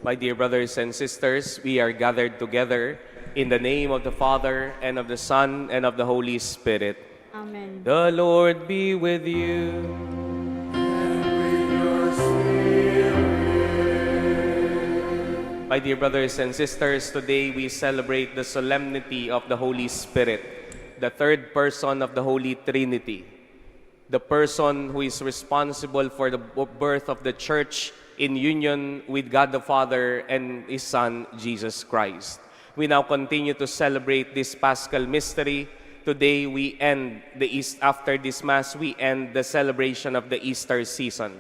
My dear brothers and sisters, we are gathered together in the name of the Father, and of the Son, and of the Holy Spirit. Amen. The Lord be with you. And with your spirit. My dear brothers and sisters, today we celebrate the solemnity of the Holy Spirit, the third person of the Holy Trinity, the person who is responsible for the birth of the Church in union with God the Father and His Son, Jesus Christ. We now continue to celebrate this Paschal mystery. Today we end after this Mass, we end the celebration of the Easter season.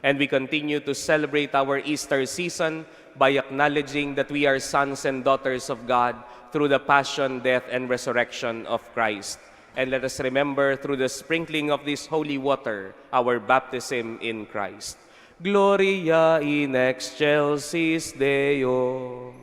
And we continue to celebrate our Easter season by acknowledging that we are sons and daughters of God through the passion, death, and resurrection of Christ. And let us remember through the sprinkling of this holy water, our baptism in Christ. Gloria in excelsis Deo.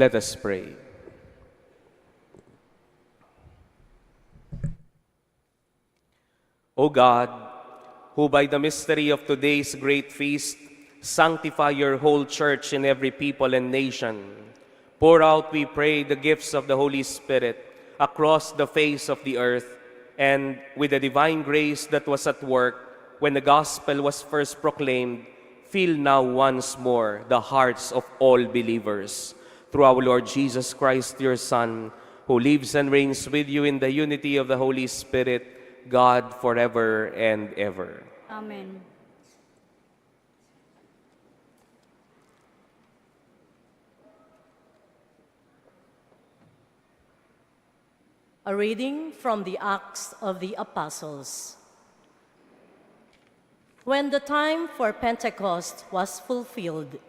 Let us pray. O God, who by the mystery of today's great feast sanctify your whole church in every people and nation, pour out, we pray, the gifts of the Holy Spirit across the face of the earth, and with the divine grace that was at work when the gospel was first proclaimed, fill now once more the hearts of all believers. Through our Lord Jesus Christ, your Son, who lives and reigns with you in the unity of the Holy Spirit, God forever and ever. Amen. A reading from the Acts of the Apostles. When the time for Pentecost was fulfilled,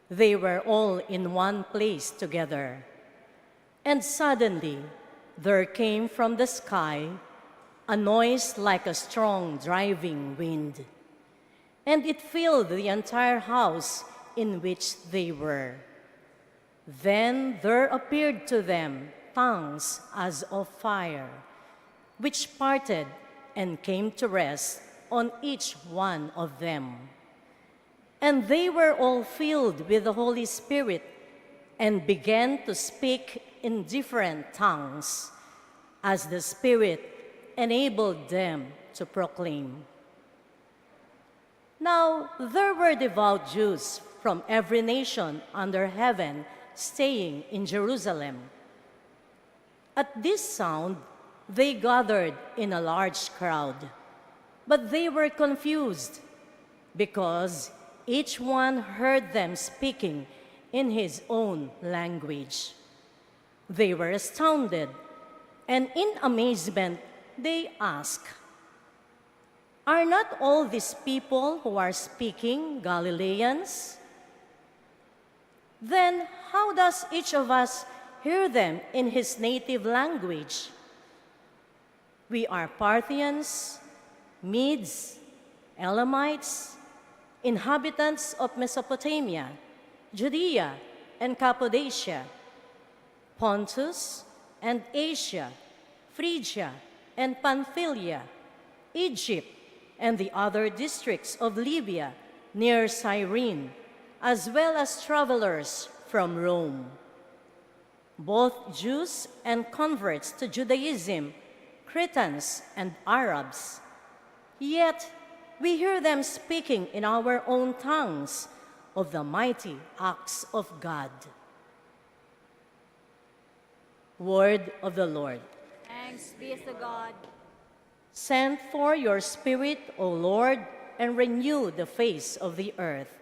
they were all in one place together. And suddenly there came from the sky a noise like a strong driving wind, and it filled the entire house in which they were. Then there appeared to them tongues as of fire, which parted and came to rest on each one of them. And they were all filled with the Holy Spirit and began to speak in different tongues as the Spirit enabled them to proclaim. Now there were devout Jews from every nation under heaven staying in Jerusalem. At this sound, they gathered in a large crowd, but they were confused because each one heard them speaking in his own language. They were astounded, and in amazement they asked, "Are not all these people who are speaking Galileans? Then how does each of us hear them in his native language? We are Parthians, Medes, Elamites, inhabitants of Mesopotamia, Judea and Cappadocia, Pontus and Asia, Phrygia and Pamphylia, Egypt and the other districts of Libya near Cyrene, as well as travelers from Rome, both Jews and converts to Judaism, Cretans and Arabs. Yet we hear them speaking in our own tongues of the mighty acts of God." Word of the Lord. Thanks be to God. Send forth your Spirit, O Lord, and renew the face of the earth.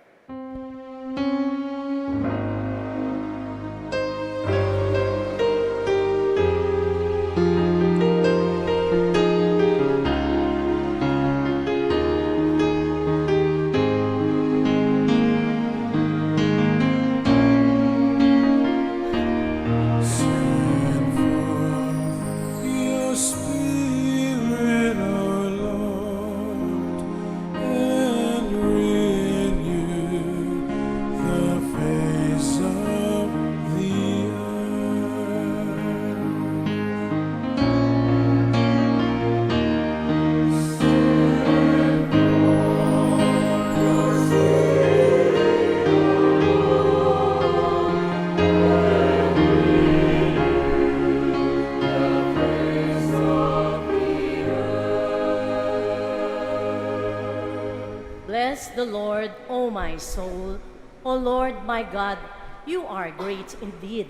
Send forth your Spirit, O Lord, and renew the face of the Bless the Lord, O my soul. O Lord, my God, you are great indeed.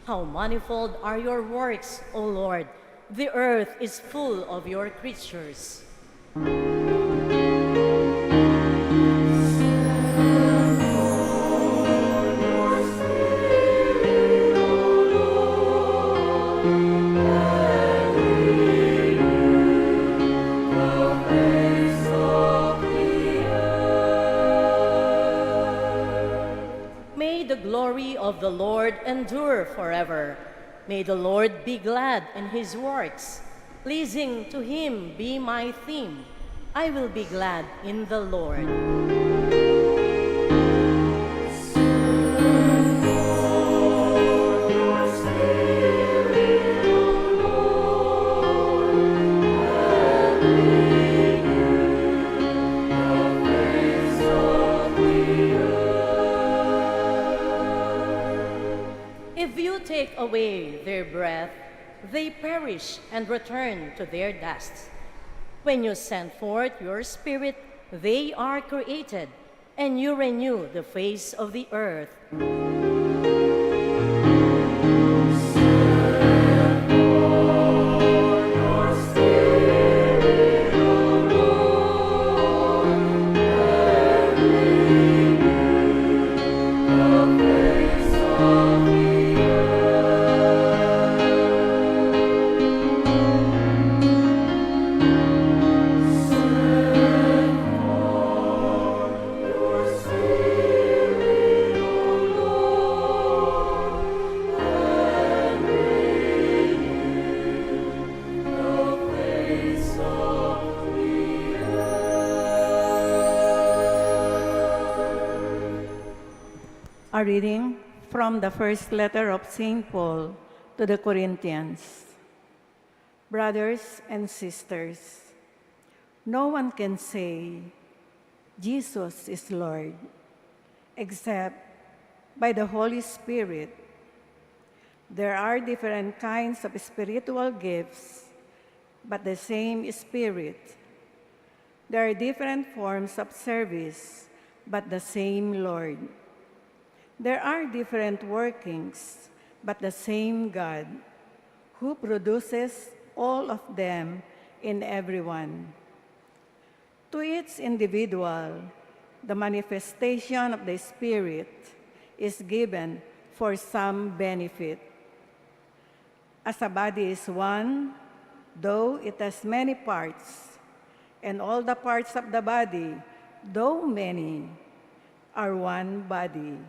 How manifold are your works, O Lord. The earth is full of your creatures. May the glory of the Lord endure forever. May the Lord be glad in his works. Pleasing to him be my theme. I will be glad in the Lord. If you take away their breath, they perish and return to their dust. When you send forth your Spirit, they are created, and you renew the face of the earth. Your Spirit. A reading from the first letter of St. Paul to the Corinthians. Brothers and sisters, no one can say, Jesus is Lord, except by the Holy Spirit. There are different kinds of spiritual gifts, but the same Spirit. There are different forms of service, but the same Lord. There are different workings, but the same God, who produces all of them in everyone. To each individual, the manifestation of the Spirit is given for some benefit. As a body is one, though it has many parts, and all the parts of the body, though many, are one body,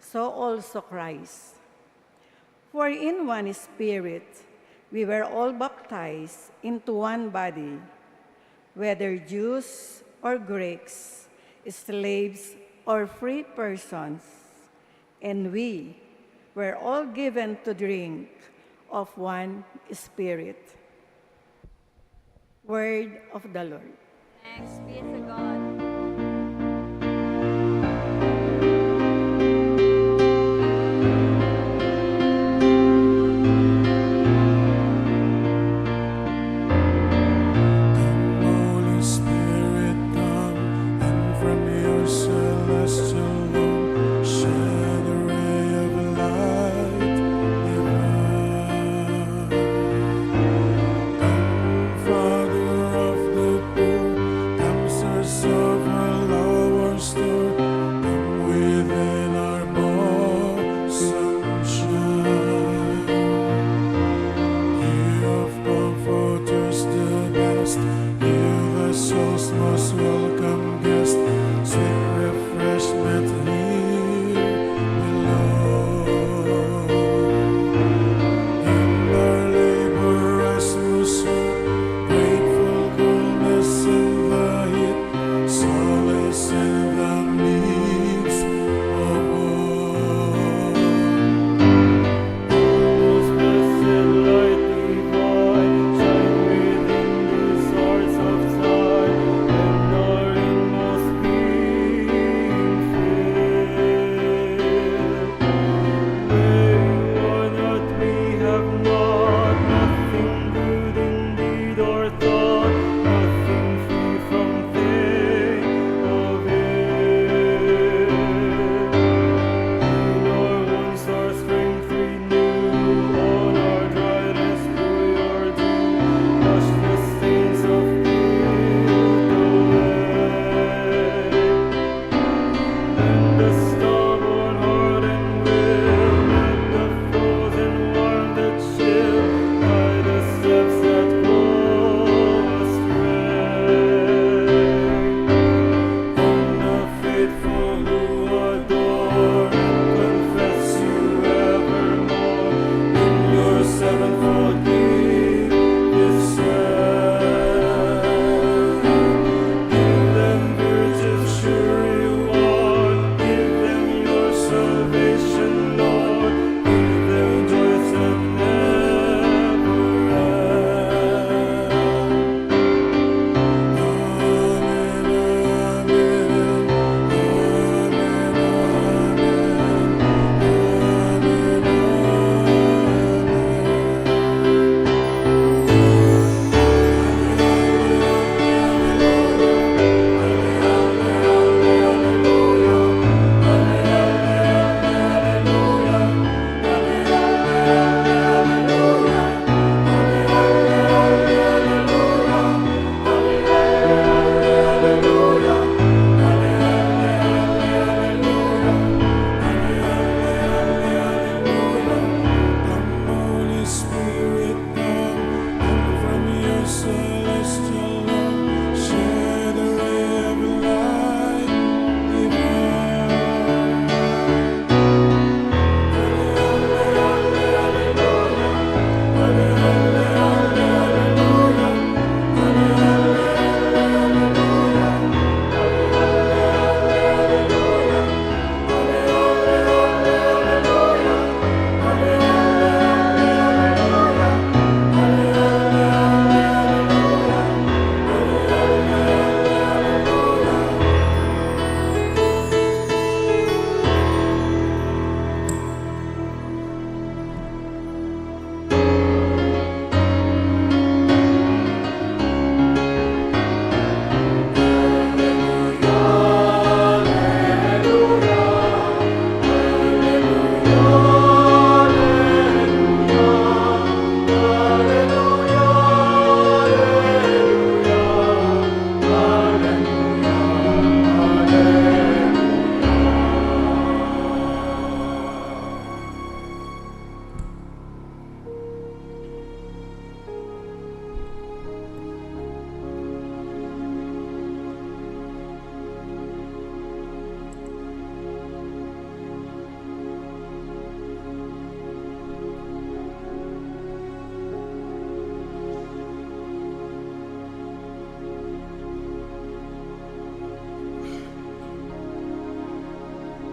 so also Christ. For in one Spirit we were all baptized into one body, whether Jews or Greeks, slaves or free persons, and we were all given to drink of one Spirit. Word of the Lord. Thanks be to God. Holy Spirit, come, and from your celestial home, shed a ray of light divine. Come, Father of the poor, come, source of all our store, come within our bosom shine. You of comforters the best, you the soul's most welcome guest, sweet refreshment here below. In our labor as we serve, grateful coolness in the heat, solace in the midst of war. Most blessed light divine, shine within these hearts of time, and our inmost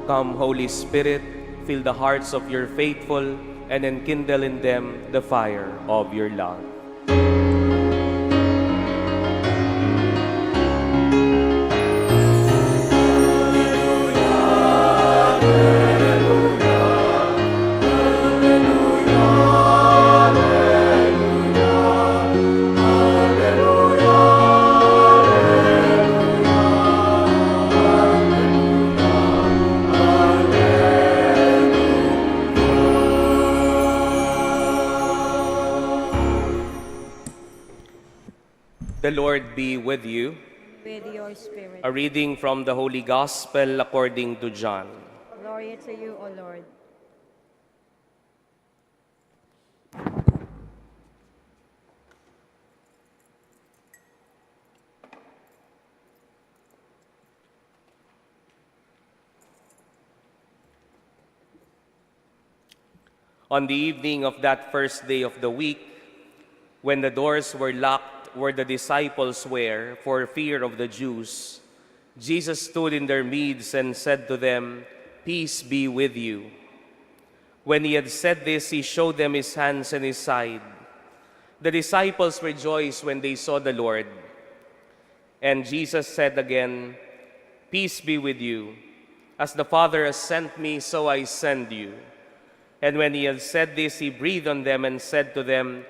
Come, Holy Spirit, fill the hearts of your faithful and enkindle in them the fire of your love. The Lord be with you. With your spirit. A reading from the Holy Gospel according to John. Glory to you, O Lord. On the evening of that first day of the week, when the doors were locked where the disciples were for fear of the Jews, Jesus stood in their midst and said to them, "Peace be with you." When he had said this, he showed them his hands and his side. The disciples rejoiced when they saw the Lord. And Jesus said again, "Peace be with you. As the Father has sent me, so I send you." And when he had said this, he breathed on them and said to them,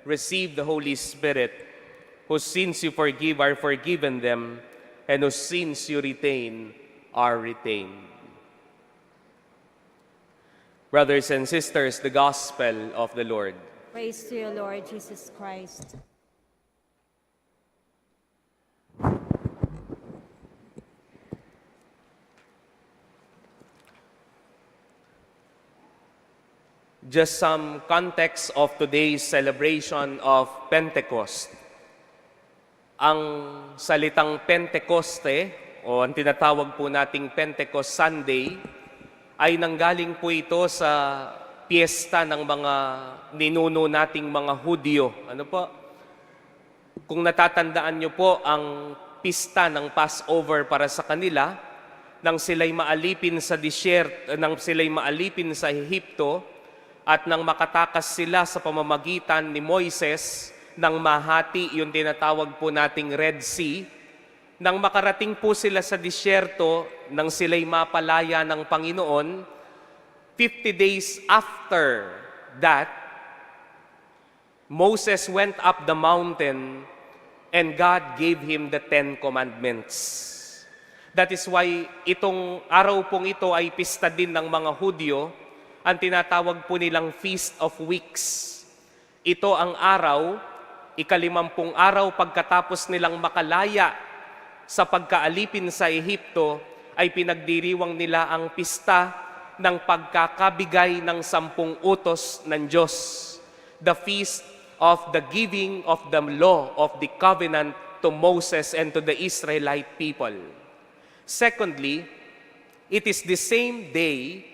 "Receive the Holy Spirit. Whose sins you forgive are forgiven them, and whose sins you retain are retained." Brothers and sisters, the Gospel of the Lord. Praise to you, Lord Jesus Christ. Just some context of today's celebration of Pentecost. Ang salitang Pentekoste, o ang tinatawag po nating Pentecost Sunday, ay nanggaling po ito sa piyesta ng mga ninuno nating mga Hudyo. Ano po? Kung natatandaan nyo po ang pista ng Passover para sa kanila, nang sila'y maalipin sa nang sila'y maalipin sa Ehipto, at nang makatakas sila sa pamamagitan ni Moises, nang mahati yung tinatawag po nating Red Sea, nang makarating po sila sa disyerto, nang sila'y mapalaya ng Panginoon, 50 days after that, Moses went up the mountain and God gave him the 10 Commandments. That is why itong araw pong ito ay pista din ng mga Hudyo, ang tinatawag po nilang Feast of Weeks. Ito ang araw, ika-50 araw pagkatapos nilang makalaya sa pagkaalipin sa Ehipto, ay pinagdiriwang nila ang pista ng pagkakabigay ng 10 utos ng Diyos. The Feast of the giving of the law of the covenant to Moses and to the Israelite people. Secondly, it is the same day,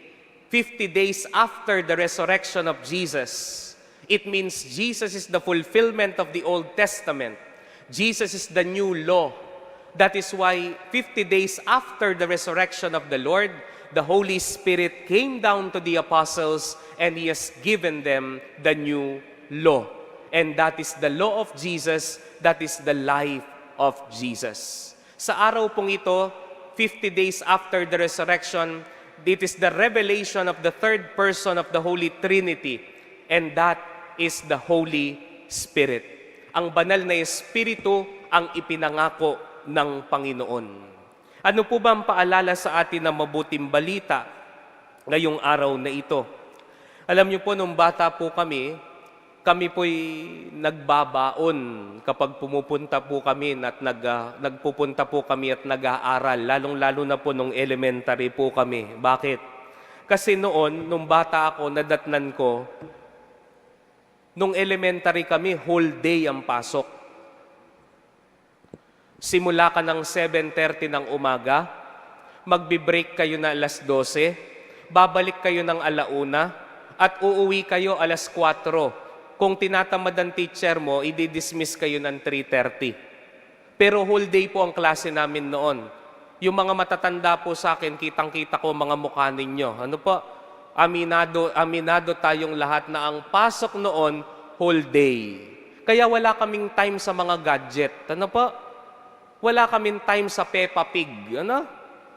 50 days after the resurrection of Jesus. It means Jesus is the fulfillment of the Old Testament. Jesus is the new law. That is why 50 days after the resurrection of the Lord, the Holy Spirit came down to the apostles and He has given them the new law. And that is the law of Jesus, that is the life of Jesus. Sa araw pong ito, 50 days after the resurrection, it is the revelation of the third person of the Holy Trinity, and that is the Holy Spirit. Ang banal na Espiritu ang ipinangako ng Panginoon. Ano po ba ang paalala sa atin ng mabuting balita ngayong araw na ito? Alam niyo po, nung bata po kami po'y nagbabaon kapag pumupunta po kami at nagpupunta po kami at nag-aaral, lalong-lalo na po nung elementary po kami. Bakit? Kasi noon, nung bata ako, nadatnan ko, nung elementary kami, whole day ang pasok. Simula ka ng 7:30 ng umaga, magbe-break kayo na 12:00, babalik kayo ng 1:00, at uuwi kayo 4:00. Kung tinatamad ang teacher mo, i-dismiss kayo ng 3:30. Pero whole day po ang klase namin noon. Yung mga matatanda po sa akin, kitang-kita ko mga mukha ninyo. Ano po? Aminado tayong lahat na ang pasok noon, whole day. Kaya wala kaming time sa mga gadget. Ano po? Wala kaming time sa Peppa Pig. Ano?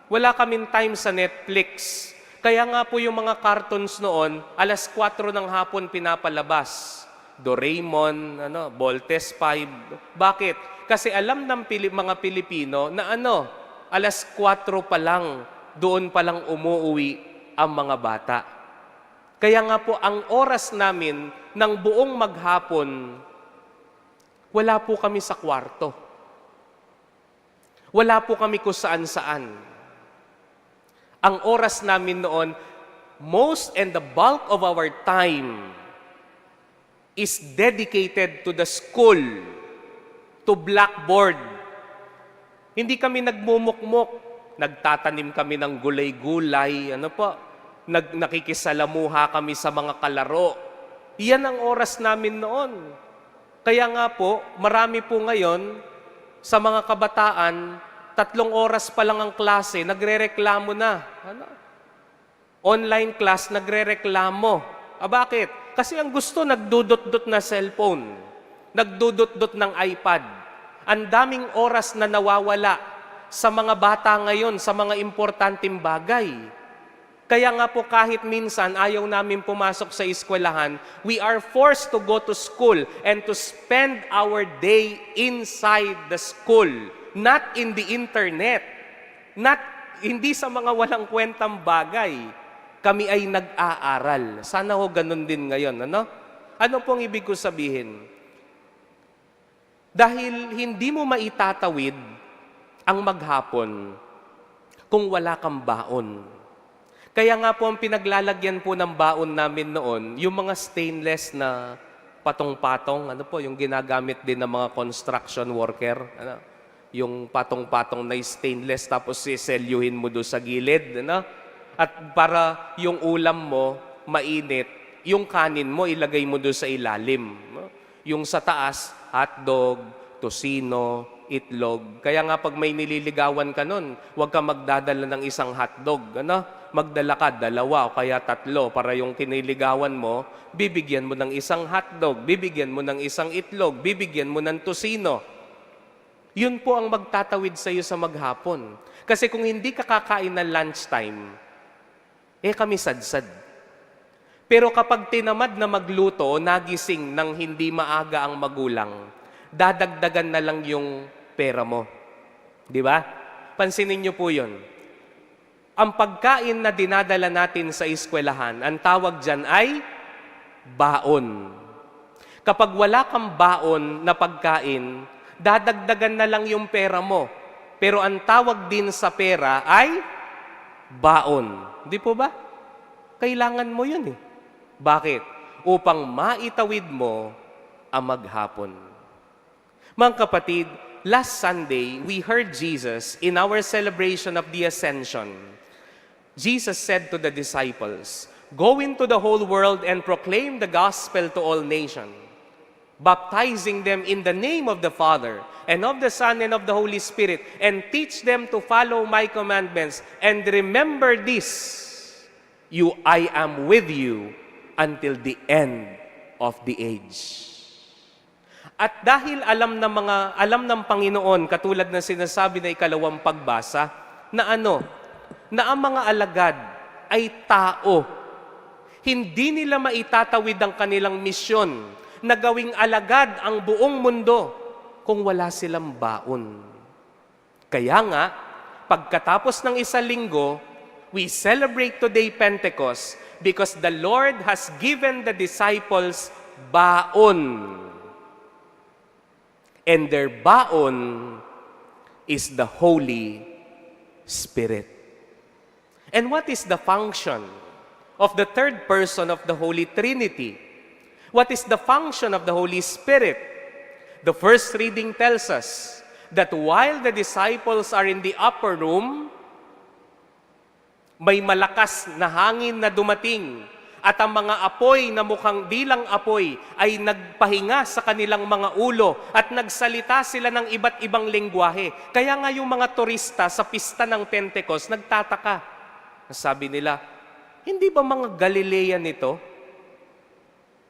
Wala kaming time sa Netflix. Kaya nga po yung mga cartoons noon, alas 4 ng hapon pinapalabas. Doraemon, Voltes 5. Bakit? Kasi alam ng mga Pilipino na alas 4 pa lang, doon pa lang umuuwi ang mga bata. Kaya nga po, ang oras namin ng buong maghapon, wala po kami sa kwarto. Wala po kami kung saan-saan. Ang oras namin noon, most and the bulk of our time is dedicated to the school, to blackboard. Hindi kami nagmumukmok, nagtatanim kami ng gulay-gulay, nakikisalamuha kami sa mga kalaro. Iyan ang oras namin noon. Kaya nga po, marami po ngayon sa mga kabataan, 3 oras pa lang ang klase, nagrereklamo na. Online class, nagrereklamo. Bakit? Kasi ang gusto, nagdudot-dot na cellphone, nagdudot-dot ng iPad. Ang daming oras na nawawala sa mga bata ngayon, sa mga importanteng bagay. Kaya nga po kahit minsan ayaw namin pumasok sa eskwelahan, we are forced to go to school and to spend our day inside the school, not in the internet, hindi sa mga walang kwentang bagay. Kami ay nag-aaral. Sana ho ganun din ngayon. Ano pong ibig ko sabihin? Dahil hindi mo maitatawid ang maghapon kung wala kang baon. Kaya nga po ang pinaglalagyan po ng baon namin noon, yung mga stainless na patong-patong, yung ginagamit din ng mga construction worker, yung patong-patong na stainless tapos siselyuhin mo doon sa gilid, At para yung ulam mo mainit, yung kanin mo ilagay mo doon sa ilalim. Yung sa taas, hotdog, tosino, itlog. Kaya nga pag may nililigawan ka nun, huwag ka magdadala ng isang hotdog. Magdala ka 2 o kaya 3 para yung kiniligawan mo, bibigyan mo ng isang hotdog, bibigyan mo ng isang itlog, bibigyan mo ng tosino. Yun po ang magtatawid sa iyo sa maghapon. Kasi kung hindi ka kakain ng lunchtime, kami sadsad. Pero kapag tinamad na magluto o nagising ng hindi maaga ang magulang, dadagdagan na lang yung pera mo. Di ba? Pansinin niyo po yun. Ang pagkain na dinadala natin sa eskwelahan, ang tawag dyan ay baon. Kapag wala kang baon na pagkain, dadagdagan na lang yung pera mo. Pero ang tawag din sa pera ay baon. Di po ba? Kailangan mo yun . Bakit? Upang maitawid mo ang maghapon. Mga kapatid, last Sunday, we heard Jesus in our celebration of the Ascension. Jesus said to the disciples, "Go into the whole world and proclaim the gospel to all nations, baptizing them in the name of the Father, and of the Son, and of the Holy Spirit, and teach them to follow my commandments. And remember this, I am with you until the end of the age." At dahil alam ng Panginoon, katulad na sinasabi na ikalawang pagbasa, na ang mga alagad ay tao. Hindi nila maitatawid ang kanilang misyon na gawing alagad ang buong mundo kung wala silang baon. Kaya nga, pagkatapos ng 1 linggo, we celebrate today Pentecost because the Lord has given the disciples baon. And their baon is the Holy Spirit. And what is the function of the third person of the Holy Trinity? What is the function of the Holy Spirit? The first reading tells us that while the disciples are in the upper room, may malakas na hangin na dumating At ang mga apoy na mukhang dilang apoy ay nagpahinga sa kanilang mga ulo at nagsalita sila ng iba't ibang lengguwahe. Kaya nga yung mga turista sa pista ng Pentecost nagtataka. Sabi nila, hindi ba mga Galilean ito?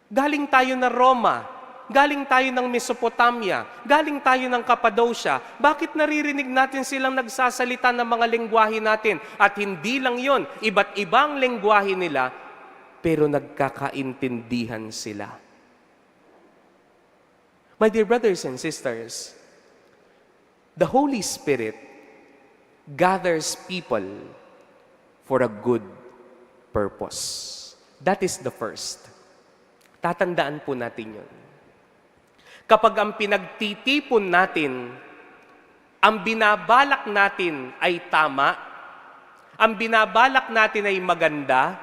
Galing tayo na Roma, galing tayo ng Mesopotamia, galing tayo ng Cappadocia. Bakit naririnig natin silang nagsasalita ng mga lengguwahe natin? At hindi lang yon, iba't ibang lengguwahe nila, pero nagkakaintindihan sila. My dear brothers and sisters, the Holy Spirit gathers people for a good purpose. That is the first. Tatandaan po natin yun. Kapag ang pinagtitipon natin, ang binabalak natin ay tama, ang binabalak natin ay maganda,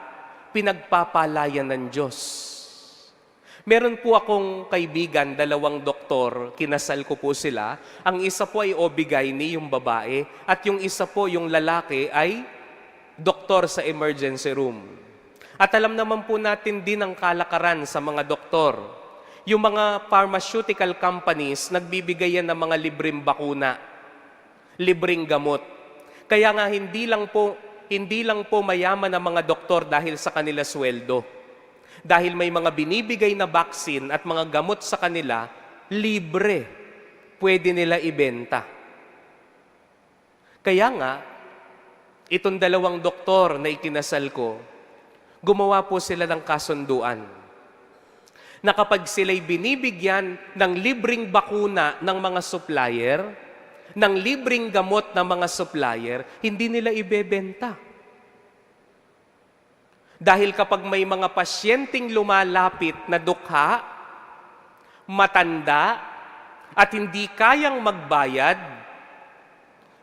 pinagpapalayan ng Diyos. Meron po akong kaibigan, 2 doktor, kinasal ko po sila. Ang isa po ay OB-GYN, yung babae, at yung isa po, yung lalaki, ay doktor sa emergency room. At alam naman po natin din ang kalakaran sa mga doktor. Yung mga pharmaceutical companies, nagbibigay yan ng mga libreng bakuna, libreng gamot. Kaya nga hindi lang po mayaman ang mga doktor dahil sa kanila sweldo. Dahil may mga binibigay na vaccine at mga gamot sa kanila, libre. Pwede nila ibenta. Kaya nga, itong 2 doktor na ikinasal ko, gumawa po sila ng kasunduan na kapag sila'y binibigyan ng libreng bakuna ng mga supplier, ng libreng gamot ng mga supplier, hindi nila ibebenta. Dahil kapag may mga pasyenteng lumalapit na dukha, matanda, at hindi kayang magbayad,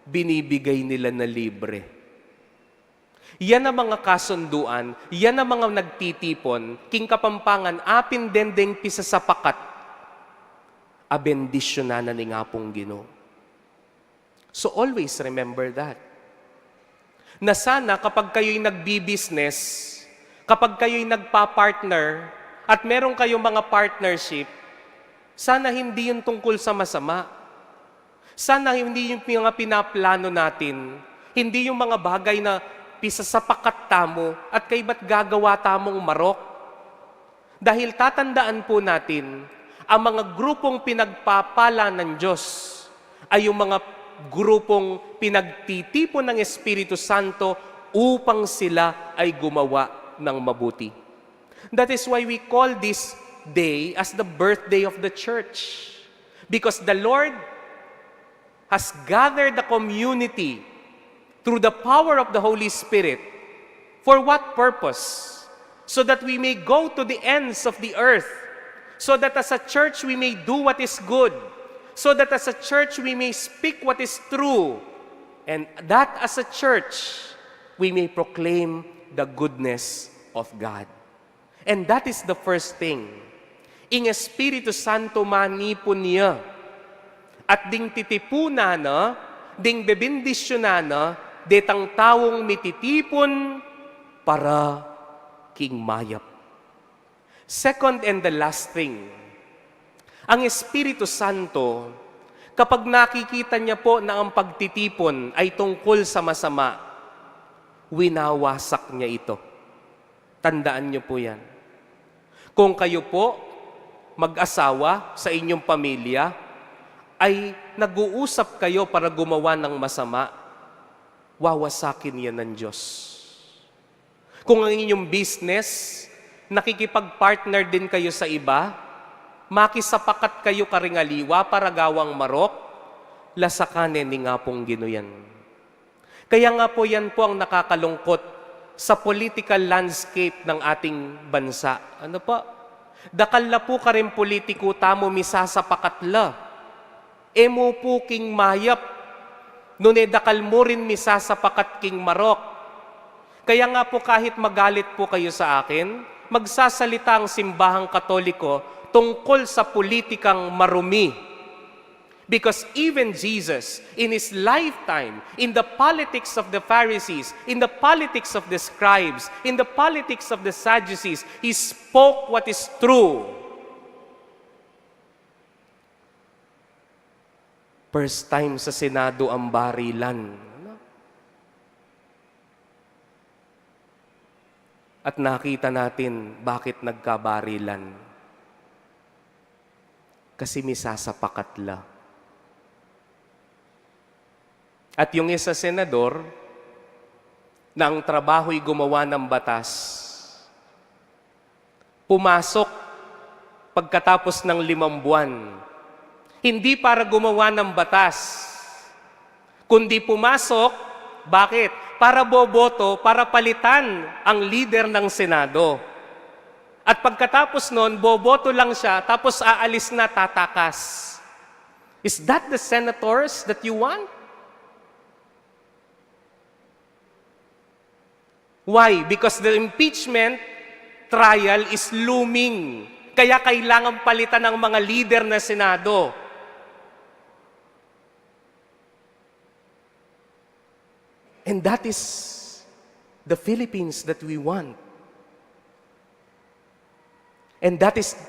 binibigay nila na libre. Yan ang mga kasunduan, yan ang mga nagtitipon, king Kapampangan, apin dendeng pisa sa pakat, abendisyonan na ni nga pong Ginoo. So always remember that. Na sana kapag kayo'y nagbi-business, kapag kayo'y nagpa-partner, at meron kayong mga partnership, sana hindi yun tungkol sa masama. Sana hindi yung mga pinaplano natin, hindi yung mga bagay na pisa sa pakat tamo at kay ba't gagawa tamong marok. Dahil tatandaan po natin, ang mga grupong pinagpapala ng Diyos ay yung mga grupong pinagtitipon ng Espiritu Santo upang sila ay gumawa ng mabuti. That is why we call this day as the birthday of the church. Because the Lord has gathered the community through the power of the Holy Spirit. For what purpose? So that we may go to the ends of the earth. So that as a church we may do what is good. So that as a church we may speak what is true. And that as a church we may proclaim the goodness of God. And that is the first thing. Ing Espiritu Santo manipon niya. At ding titipuna ding bebendisyonan detang tawong mititipon para king mayap. Second and the last thing, ang Espiritu Santo, kapag nakikita niya po na ang pagtitipon ay tungkol sa masama, winawasak niya ito. Tandaan niyo po yan. Kung kayo po, mag-asawa sa inyong pamilya, ay nag-uusap kayo para gumawa ng masama, wawasakin yan ng Diyos. Kung ang inyong business, nakikipag-partner din kayo sa iba, makisapakat kayo karingaliwa para gawang marok, lasakanin ni nga pong ginuyan. Kaya nga po yan po ang nakakalungkot sa political landscape ng ating bansa. Ano po? Dakal na po ka rin politiko tamo misasapakatla. Emo po king mayap. Nune dakal mo rin misasapakat king marok. Kaya nga po kahit magalit po kayo sa akin, magsasalita ang simbahang Katoliko tungkol sa politikang marumi. Because even Jesus, in his lifetime, in the politics of the Pharisees, in the politics of the scribes, in the politics of the Sadducees, he spoke what is true. First time sa Senado ang barilan. At nakita natin bakit nagkabarilan. Kasi may sasapakatla. At yung isa senador, na ang trabaho'y gumawa ng batas, pumasok pagkatapos ng 5 buwan. Hindi para gumawa ng batas, kundi pumasok, bakit? Para boboto, para palitan ang leader ng Senado. At pagkatapos nun, boboto lang siya, tapos aalis na, tatakas. Is that the senators that you want? Why? Because the impeachment trial is looming. Kaya kailangan palitan ng mga leader na Senado. And that is the Philippines that we want. And that is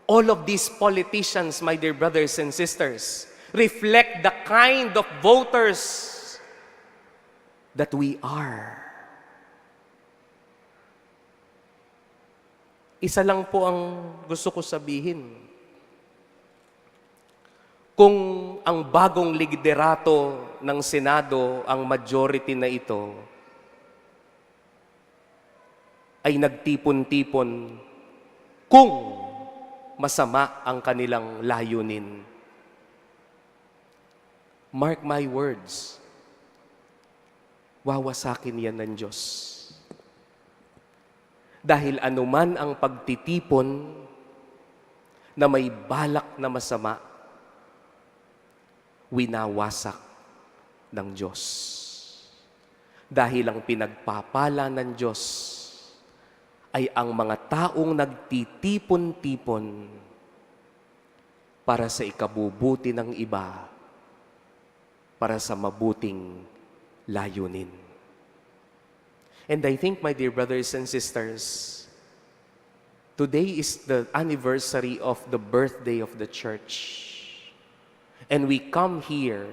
all of these politicians, my dear brothers and sisters, reflect the kind of voters that we are. Isa lang po ang gusto ko sabihin. Kung ang bagong liderato ng Senado, ang majority na ito, ay nagtipon-tipon kung masama ang kanilang layunin. Mark my words, wawasakin yan ng Diyos. Dahil anuman ang pagtitipon na may balak na masama, winawasak ng Diyos. Dahil ang pinagpapala ng Diyos ay ang mga taong nagtitipon-tipon para sa ikabubuti ng iba, para sa mabuting layunin. And I think, my dear brothers and sisters, today is the anniversary of the birthday of the church. And we come here,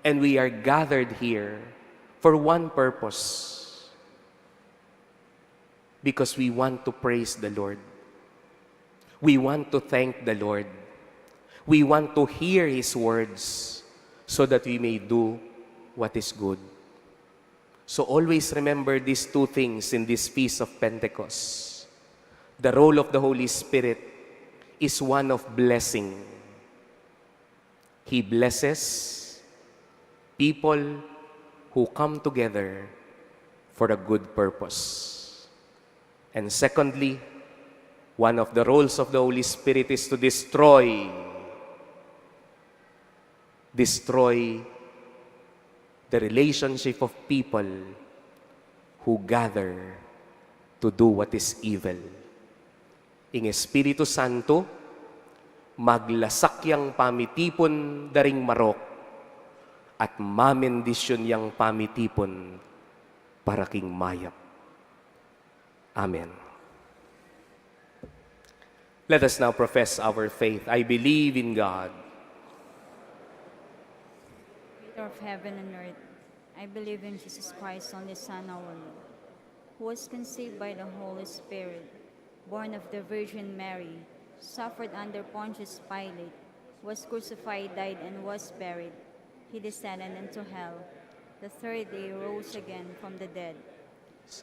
and we are gathered here for one purpose. Because we want to praise the Lord. We want to thank the Lord. We want to hear His words so that we may do what is good. So always remember these two things in this feast of Pentecost. The role of the Holy Spirit is one of blessing. He blesses people who come together for a good purpose. And secondly, one of the roles of the Holy Spirit is to destroy the relationship of people who gather to do what is evil. Ing Espiritu Santo, maglasak yang pamitipon daring marok at mamendisyon yang pamitipon para king mayap. Amen. Let us now profess our faith. I believe in God, Creator of heaven and earth, I believe in Jesus Christ, only Son, our Lord, who was conceived by the Holy Spirit, born of the Virgin Mary, suffered under Pontius Pilate, was crucified, died, and was buried. He descended into hell. The third day rose again from the dead.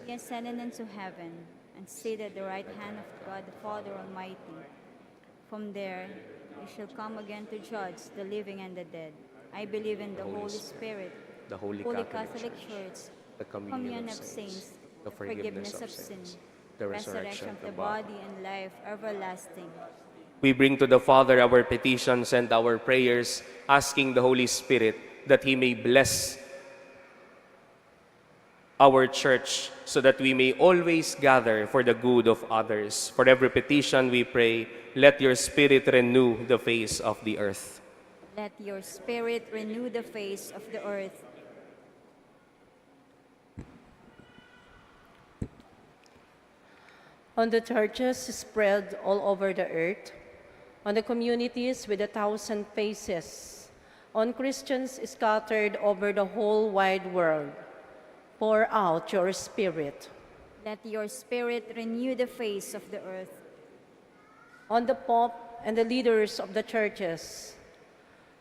He ascended into heaven, and seated at the right hand of God the Father Almighty. From there he shall come again to judge the living and the dead. I believe in the Holy Spirit, the Holy Catholic Church, the communion of saints, the forgiveness of sins, the resurrection of the body, and life everlasting. We bring to the Father our petitions and our prayers, asking the Holy Spirit that He may bless our church so that we may always gather for the good of others. For every petition we pray, let your Spirit renew the face of the earth. Let your Spirit renew the face of the earth. On the churches spread all over the earth, on the communities with 1,000 faces, on Christians scattered over the whole wide world, pour out your Spirit. Let your Spirit renew the face of the earth. On the Pope and the leaders of the churches,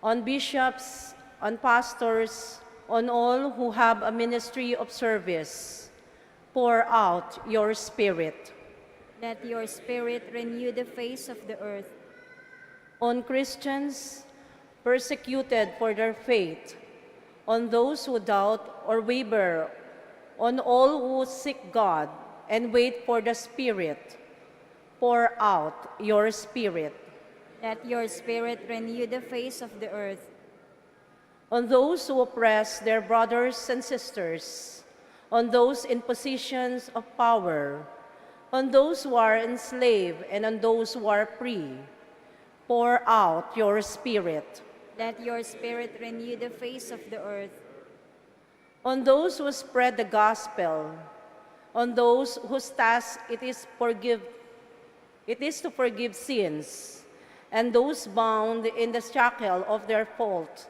on bishops, on pastors, on all who have a ministry of service, pour out your Spirit. Let your Spirit renew the face of the earth. On Christians persecuted for their faith, on those who doubt or waver, on all who seek God and wait for the Spirit, pour out your Spirit. Let your Spirit renew the face of the earth. On those who oppress their brothers and sisters, on those in positions of power, on those who are enslaved and on those who are free, pour out your Spirit. Let your Spirit renew the face of the earth. On those who spread the gospel, on those whose task it is to forgive sins, and those bound in the shackle of their fault,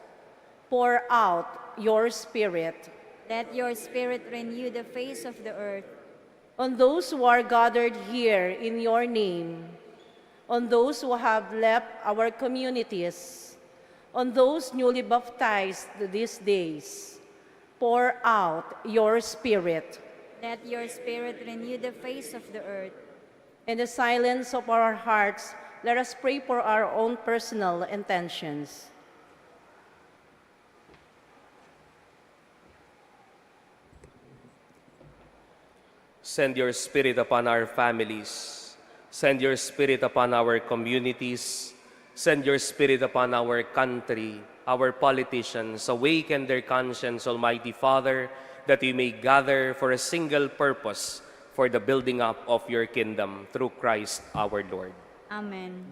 pour out your Spirit. Let your Spirit renew the face of the earth. On those who are gathered here in your name, on those who have left our communities, on those newly baptized these days, pour out your Spirit. Let your Spirit renew the face of the earth. In the silence of our hearts, let us pray for our own personal intentions. Send your Spirit upon our families. Send your Spirit upon our communities. Send your Spirit upon our country, our politicians. Awaken their conscience, Almighty Father, that we may gather for a single purpose, for the building up of your kingdom through Christ our Lord. Amen.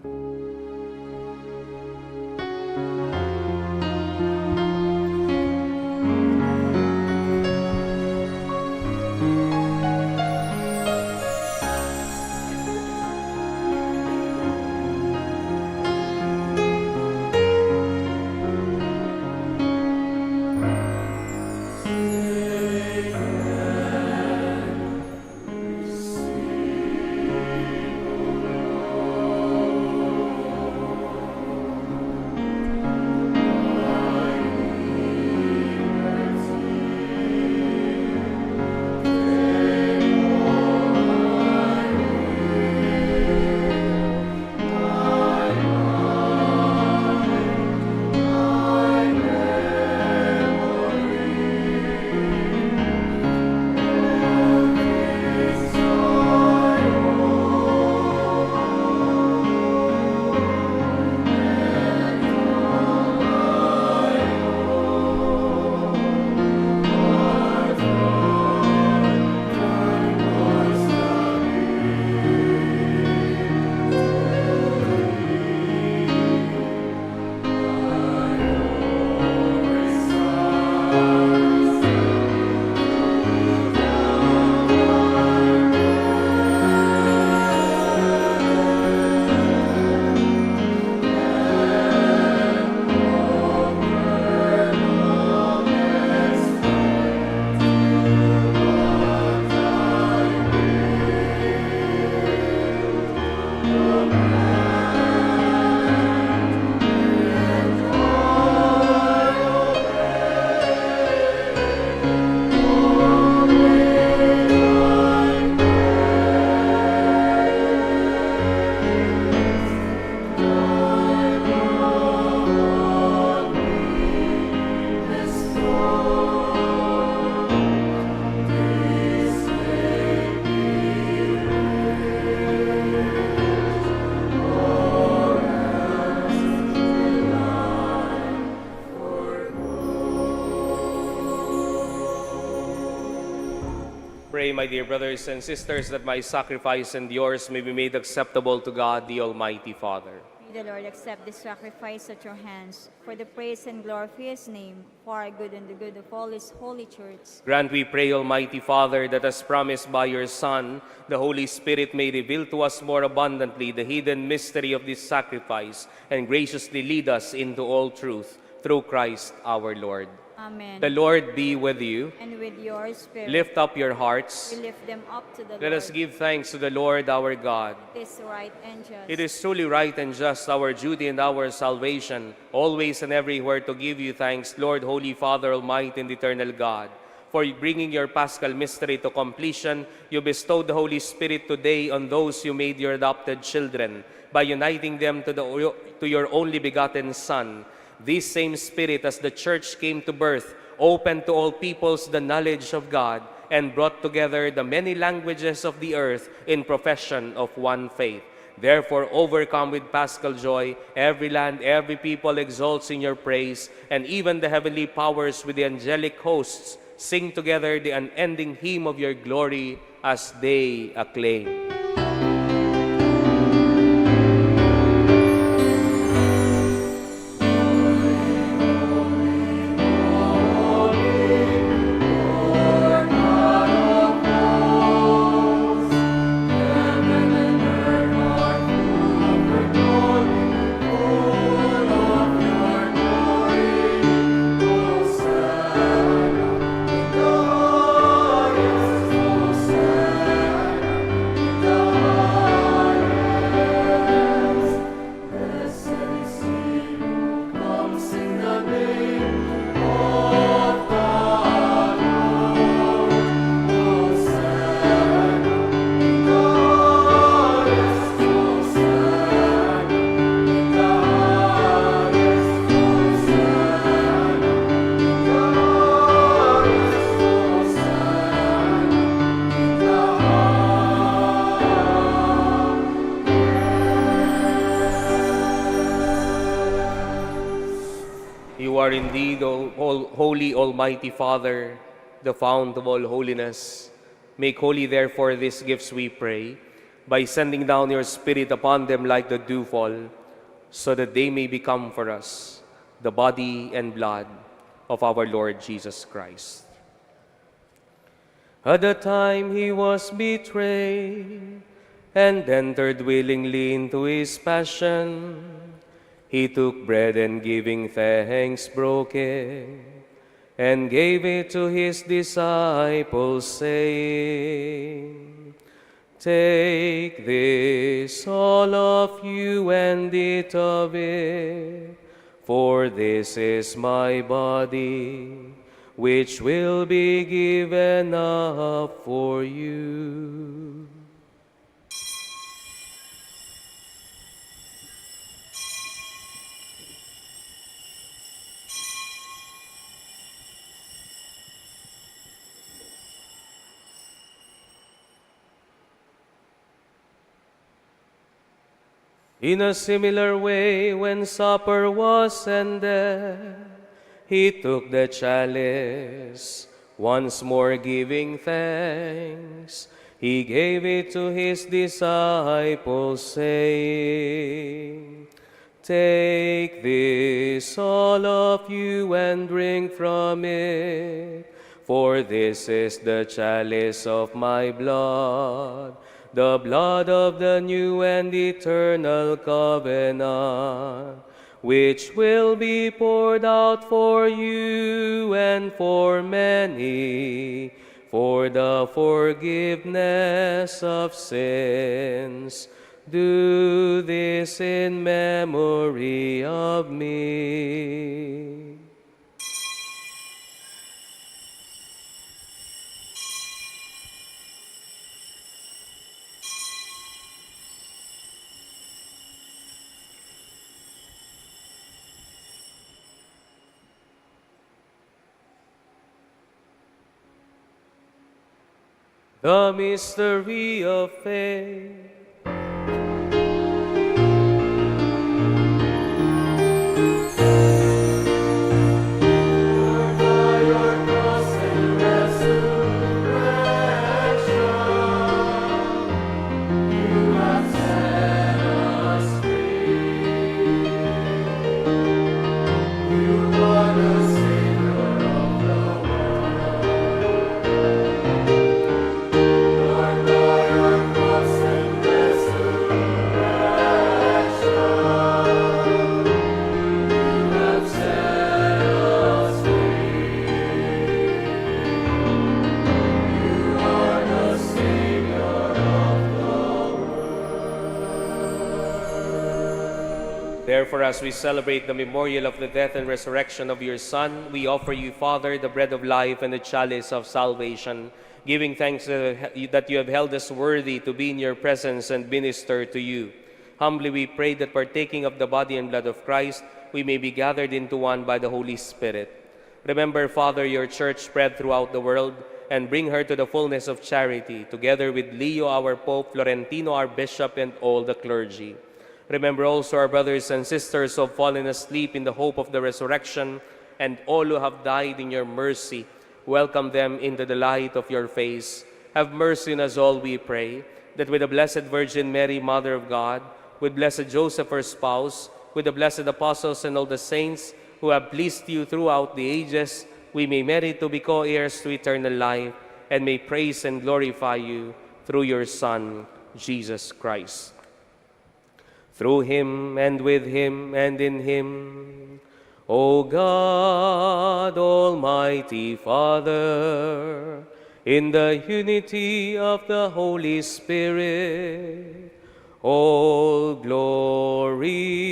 Pray, my dear brothers and sisters, that my sacrifice and yours may be made acceptable to God, the Almighty Father. May the Lord accept this sacrifice at your hands for the praise and glory of his name, for our good and the good of all his holy church. Grant, we pray, Almighty Father, that as promised by your Son, the Holy Spirit may reveal to us more abundantly the hidden mystery of this sacrifice and graciously lead us into all truth through Christ our Lord. Amen. The Lord be with you. And with your spirit, Lift up your hearts. we lift them up to the Let Lord. us give thanks to the Lord our God. It is right and just. It is truly right and just, our duty and our salvation, always and everywhere to give you thanks, Lord, Holy Father, Almighty and Eternal God. For bringing your Paschal mystery to completion, you bestowed the Holy Spirit today on those you made your adopted children by uniting them to your only begotten Son. This same Spirit, as the Church came to birth, opened to all peoples the knowledge of God and brought together the many languages of the earth in profession of one faith. Therefore, overcome with paschal joy, every land, every people exalts in your praise, and even the heavenly powers with the angelic hosts sing together the unending hymn of your glory as they acclaim. You are indeed, Holy Almighty Father, the fount of all holiness. Make holy, therefore, these gifts, we pray, by sending down your Spirit upon them like the dewfall, so that they may become for us the body and blood of our Lord Jesus Christ. At the time he was betrayed and entered willingly into his passion, he took bread and giving thanks broke it, and gave it to his disciples, saying, Take this, all of you, and eat of it, for this is my body, which will be given up for you. In a similar way, when supper was ended, he took the chalice, once more giving thanks. He gave it to his disciples, saying, Take this, all of you, and drink from it, for this is the chalice of my blood, the blood of the new and eternal covenant, which will be poured out for you and for many, for the forgiveness of sins. Do this in memory of me. The mystery of faith. therefore, as we celebrate the memorial of the death and resurrection of your Son, we offer you, Father, the bread of life and the chalice of salvation, giving thanks that you have held us worthy to be in your presence and minister to you. Humbly we pray that partaking of the body and blood of Christ, we may be gathered into one by the Holy Spirit. Remember, Father, your church spread throughout the world, and bring her to the fullness of charity, together with Leo, our Pope, Florentino, our Bishop, and all the clergy. Remember also our brothers and sisters who have fallen asleep in the hope of the resurrection, and all who have died in your mercy. Welcome them into the light of your face. Have mercy on us all, we pray, that with the Blessed Virgin Mary, Mother of God, with Blessed Joseph, her spouse, with the blessed apostles and all the saints who have pleased you throughout the ages, we may merit to be co-heirs to eternal life, and may praise and glorify you through your Son, Jesus Christ. Through him, and with him, and in him, O God, Almighty Father, in the unity of the Holy Spirit, all glory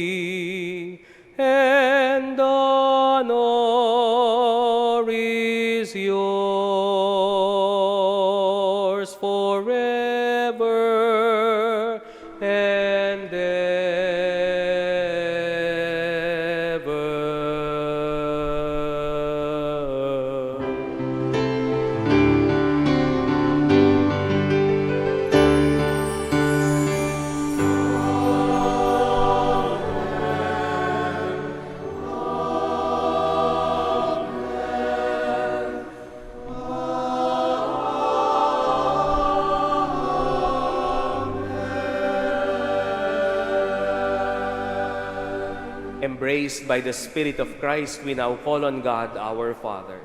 and honor is yours forever and ever. Embraced by the Spirit of Christ, we now call on God, our Father.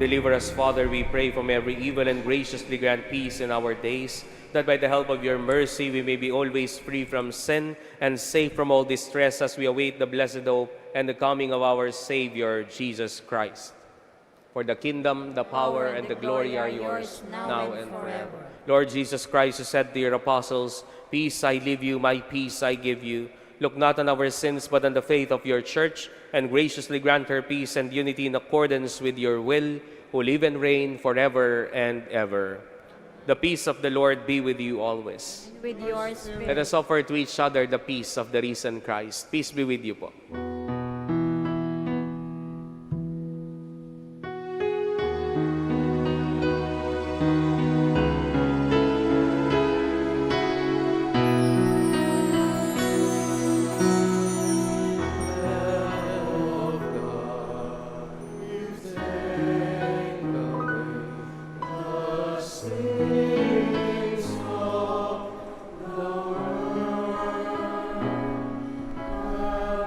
Deliver us, Father, we pray, from every evil, and graciously grant peace in our days, that by the help of your mercy we may be always free from sin and safe from all distress as we await the blessed hope and the coming of our Savior, Jesus Christ. For the kingdom, the power, and the glory are yours, now and forever. Lord Jesus Christ, who said to your apostles, "Peace I leave you, my peace I give you," look not on our sins, but on the faith of your church, and graciously grant her peace and unity in accordance with your will, who live and reign forever and ever. The peace of the Lord be with you always. And with your spirit. Let us offer to each other the peace of the risen Christ. Peace be with you po.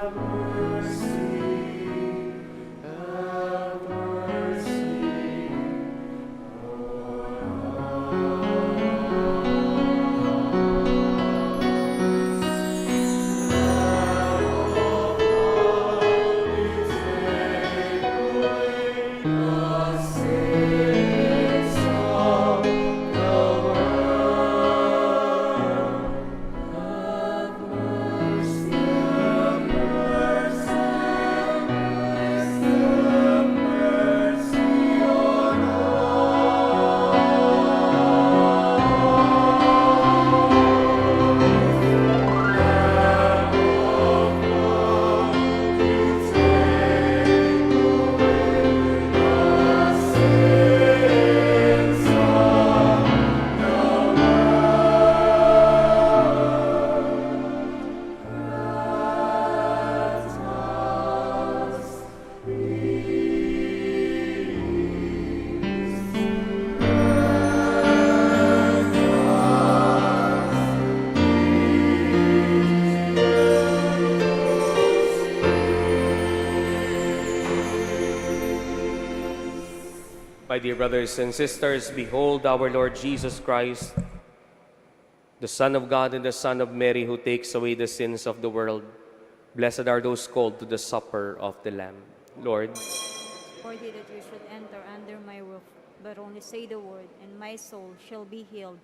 Have mercy. My dear brothers and sisters, behold our Lord Jesus Christ, the Son of God and the Son of Mary, who takes away the sins of the world. Blessed are those called to the supper of the Lamb. Lord, Worthy that you should enter under my roof, but only say the word, and my soul shall be healed.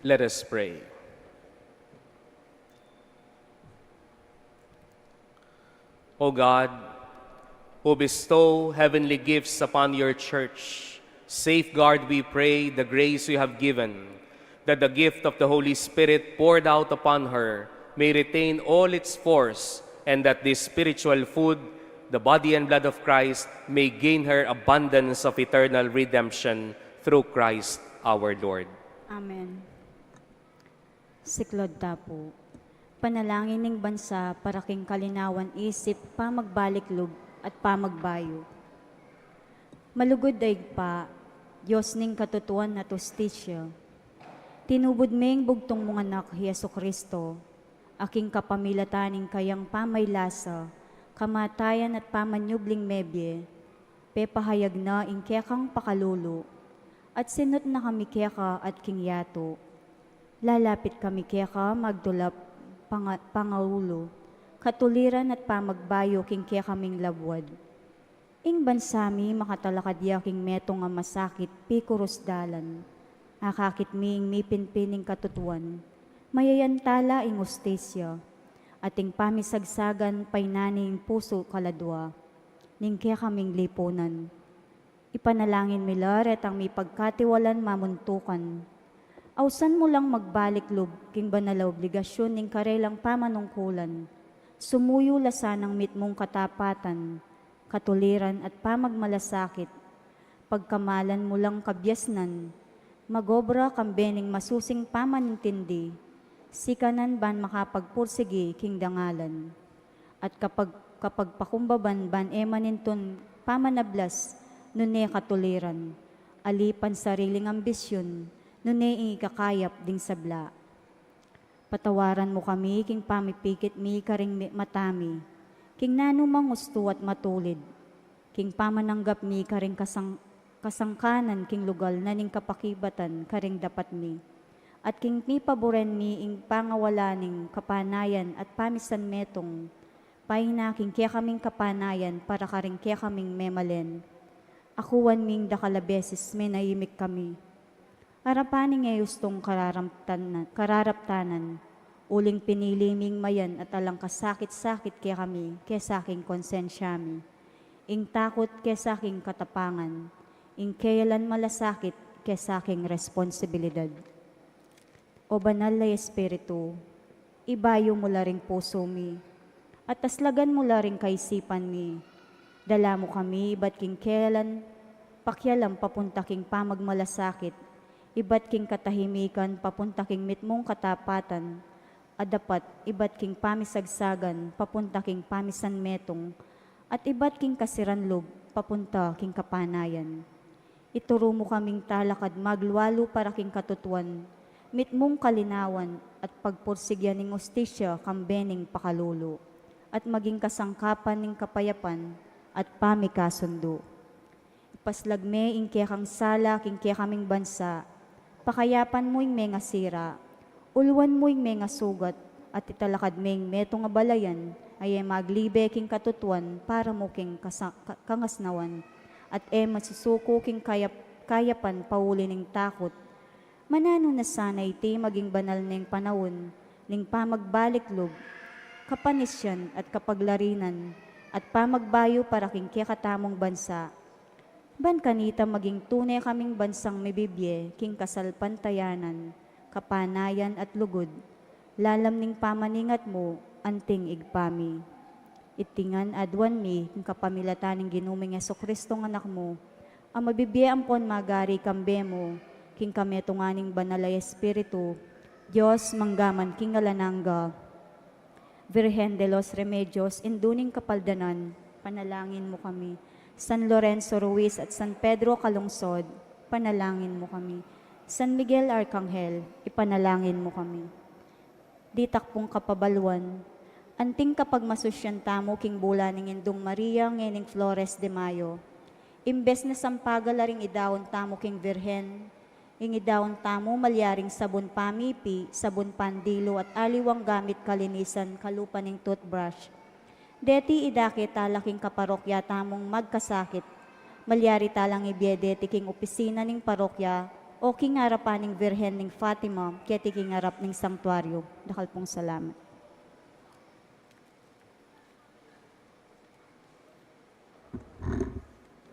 Let us pray. O God, who bestow heavenly gifts upon your church, safeguard, we pray, the grace you have given, that the gift of the Holy Spirit poured out upon her may retain all its force, and that this spiritual food, the body and blood of Christ, may gain her abundance of eternal redemption through Christ our Lord. Amen. Siklod tapo. Panalangin ning bansa para king kalinawan isip, pamagbaliklog at pamagbayo. Malugod daig pa, Diyos ning katutuan at ustisya. Tinubod ming bugtong mga anak Yesu Kristo, aking kapamilataning kayang pamaylasa, kamatayan at pamanyubling mebye, pepahayag na ingkekang pakalulo, at sinot na kami keka at kingyato. Lalapit kami keka magdulap pangaulo, katuliran at pamagbayo king kaya kaming labwad. Ing bansami makatalakadya king metong nga masakit pikuros dalan, akakit ming mipinpining katutuan, mayayantala ing ustesya, ating pamisagsagan painaning puso kaladwa, ning kaya kaming lipunan. Ipanalangin milaret ang mipagkatiwalan mamuntukan, awsan mo lang magbalik lub king banala obligasyon ning karelang pamanungkulan. Sumuyo lasanang mitmong katapatan, katuliran at pamagmalasakit. Pagkamalan mo lang kabyasnan, magobra kambening masusing pamanintindi. Sikanan ban makapagpursigi king dangalan. At kapag pakumbaban ban emaninton pamanablas, nune katuliran. Alipan sariling ambisyon, nune ikakayap ding sabla. Patawaran mo kami, king pamipikit mi karing matami, king nanumang gusto at matulid, king pamananggap mi karing kasangkanan, king lugal na ning kapakibatan, karing dapat mi, at king mi paboren mi ing pangawalaning kapanayan at pamisan metong, pahinaking kaya kaming kapanayan para karing kaya kaming memalen. Akuan ming dakalabeses may naimik kami. Arapaning ngayustong kararaptanan, uling piniliming mayan at alang kasakit-sakit kaya kami, kaya saking konsensyami. Ing takot kaya saking katapangan, ing kayalan malasakit, kesa aking responsibilidad. O banal na Espiritu, ibayo mo la ring puso mi, at taslagan mo la ring kaisipan mi. Dala mo kami, iba't king kailan, pakyalam papunta king pamagmalasakit, iba't king katahimikan, papunta king mitmong katapatan, adapat iba't king pamisagsagan, papunta king pamisan metong, at iba't king kasiranlog, papunta king kapanayan. Ituro mo kaming talakad magluwalo para king katutuan, mitmong kalinawan, at pagpursigyan ning ustisya kambening pakalulo, at maging kasangkapan ning kapayapan, at pamikasundo. Ipaslagme ing kaya kang sala, king kaya kaming bansa, pakayapan mo ing may nga sira, ulwan mo ing may nga sugat, at italakad ming metong nga balayan, ay maglibe king katutuan para mo king kangasnawan, at masusuko king kayapan pauli ning takot. Manano na sana iti maging banal ning panahon, ning pamagbaliklog, kapanisyan at kapaglarinan, at pamagbayo para king kakatamong bansa. Ban kanita maging tunay kaming bansang may bibye, king kasalpantayanan, kapanayan at lugod, lalam ning pamaningat mo, anting igpami. Itingan adwan mi, king kapamilatan ng ginuming Jesucristo ng anak mo, ang mabibye ampon magari kambe mo, king kametunganing banalay Espiritu, Diyos manggaman king alananga, Virgen de los Remedios, induning kapaldanan, panalangin mo kami. San Lorenzo Ruiz at San Pedro Calungsod, panalangin mo kami. San Miguel Arcangel, ipanalangin mo kami. Di takpong kapabalwan, anting kapag masusyanta mo king bula ning Indong Maria ngening Flores de Mayo, imbes na sampagal ring idawon tamo king Virhen, ing idawon tamo malyaring sabon pamipi, sabon pandilo at aliwang gamit kalinisan kalupa ning toothbrush. Deti idake talaking kaparokya tamong magkasakit, malyari talang ibiedeti king opisina ning parokya o king harapan ning Virhen ning Fatima, keti king harap ning sanktuaryo. Dakal pong salamat.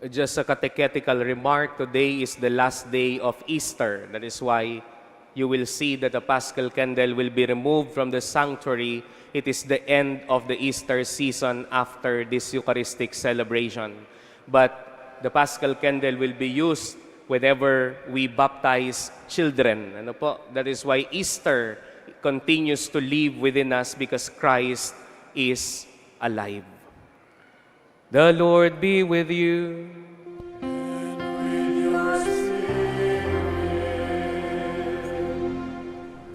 Just a catechetical remark, today is the last day of Easter. That is why you will see that the Paschal candle will be removed from the sanctuary. It is the end of the Easter season after this Eucharistic celebration. But the Paschal candle will be used whenever we baptize children. Ano po? That is why Easter continues to live within us because Christ is alive. The Lord be with you.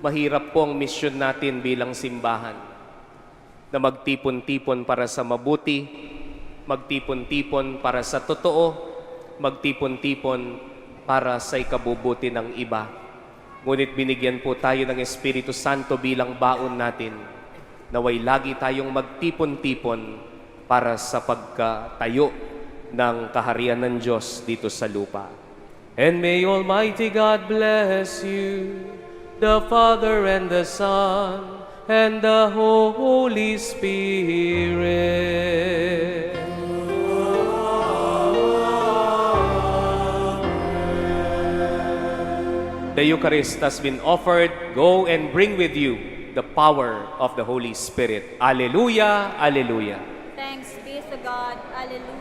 Mahirap po ang misyon natin bilang simbahan na magtipon-tipon para sa mabuti, magtipon-tipon para sa totoo, magtipon-tipon para sa ikabubuti ng iba. Ngunit binigyan po tayo ng Espiritu Santo bilang baon natin, naway lagi tayong magtipon-tipon para sa pagkatayo ng kaharian ng Diyos dito sa lupa. And may Almighty God bless you, the Father and the Son and the Holy Spirit. The Eucharist has been offered. Go and bring with you the power of the Holy Spirit. Alleluia, alleluia. Thanks be to God. Alleluia.